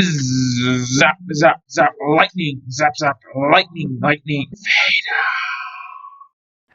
Zap, zap, zap, lightning, zap, zap, lightning, lightning, fade.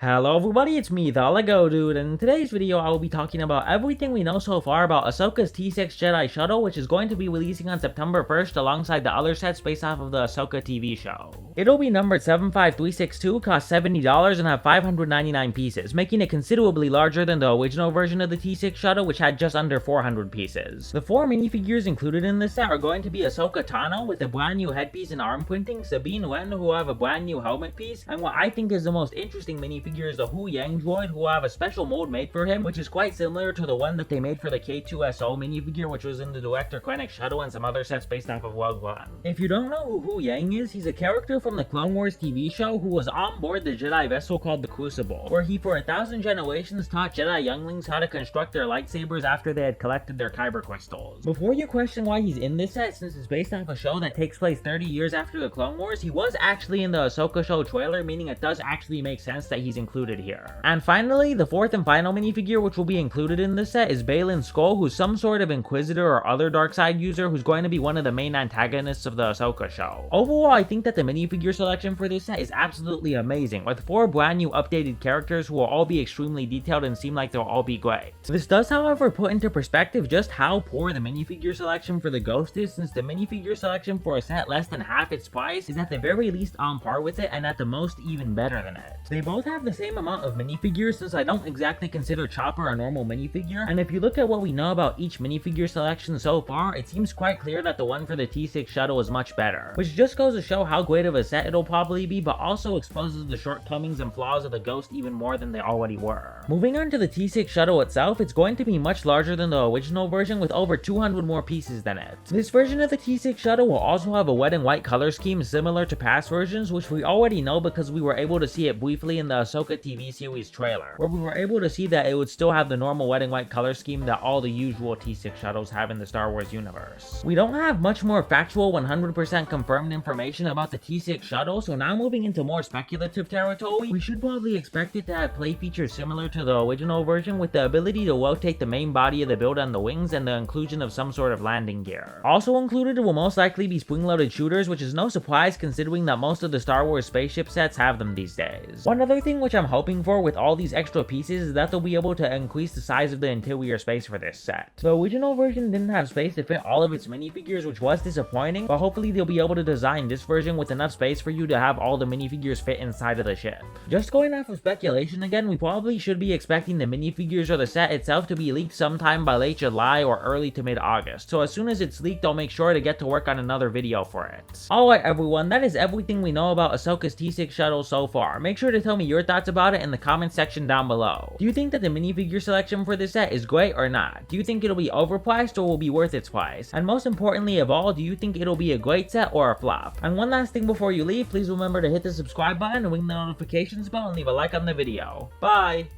Hello everybody, it's me, the Lego Dude, and in today's video I will be talking about everything we know so far about Ahsoka's T-6 Jedi Shuttle, which is going to be releasing on September 1st alongside the other sets based off of the Ahsoka TV show. It'll be numbered 75362, cost $70, and have 599 pieces, making it considerably larger than the original version of the T-6 Shuttle, which had just under 400 pieces. The 4 minifigures included in this set are going to be Ahsoka Tano with a brand new headpiece and arm printing, Sabine Wren who will have a brand new helmet piece, and what I think is the most interesting minifigure is the Hu Yang droid, who will have a special mold made for him, which is quite similar to the one that they made for the K2SO minifigure, which was in the Director Krennic Shuttle and some other sets based off of Rogue One. If you don't know who Hu Yang is, he's a character from the Clone Wars TV show who was on board the Jedi vessel called the Crucible, where he for 1,000 generations taught Jedi younglings how to construct their lightsabers after they had collected their kyber crystals. Before you question why he's in this set, since it's based off a show that takes place 30 years after the Clone Wars, he was actually in the Ahsoka show trailer, meaning it does actually make sense that he's included here. And finally, the fourth and final minifigure which will be included in this set is Baylan Skoll, who's some sort of Inquisitor or other dark side user who's going to be one of the main antagonists of the Ahsoka show. Overall, I think that the minifigure selection for this set is absolutely amazing, with 4 brand new updated characters who will all be extremely detailed and seem like they'll all be great. This does, however, put into perspective just how poor the minifigure selection for the Ghost is, since the minifigure selection for a set less than half its price is at the very least on par with it, and at the most even better than it. They both have the same amount of minifigures, since I don't exactly consider Chopper a normal minifigure, and if you look at what we know about each minifigure selection so far, it seems quite clear that the one for the T-6 Shuttle is much better, which just goes to show how great of a set it'll probably be, but also exposes the shortcomings and flaws of the Ghost even more than they already were. Moving on to the T-6 Shuttle itself, it's going to be much larger than the original version with over 200 more pieces than it. This version of the T-6 Shuttle will also have a red and white color scheme similar to past versions, which we already know because we were able to see it briefly in the Ahsoka TV series trailer, where we were able to see that it would still have the normal red and white color scheme that all the usual T-6 shuttles have in the Star Wars universe. We don't have much more factual 100% confirmed information about the T-6 shuttle, so now moving into more speculative territory, we should probably expect it to have play features similar to the original version, with the ability to rotate the main body of the build on the wings and the inclusion of some sort of landing gear. Also included will most likely be spring-loaded shooters, which is no surprise considering that most of the Star Wars spaceship sets have them these days. One other thing which I'm hoping for with all these extra pieces is that they'll be able to increase the size of the interior space for this set. The original version didn't have space to fit all of its minifigures, which was disappointing, but hopefully they'll be able to design this version with enough space for you to have all the minifigures fit inside of the ship. Just going off of speculation again, we probably should be expecting the minifigures or the set itself to be leaked sometime by late July or early to mid-August, so as soon as it's leaked I'll make sure to get to work on another video for it. Alright everyone, that is everything we know about Ahsoka's T-6 shuttle so far. Make sure to tell me your thoughts about it in the comment section down below. Do you think that the minifigure selection for this set is great or not? Do you think it'll be overpriced or will be worth its price? And most importantly of all, do you think it'll be a great set or a flop? And one last thing before you leave, please remember to hit the subscribe button and ring the notifications bell and leave a like on the video. Bye!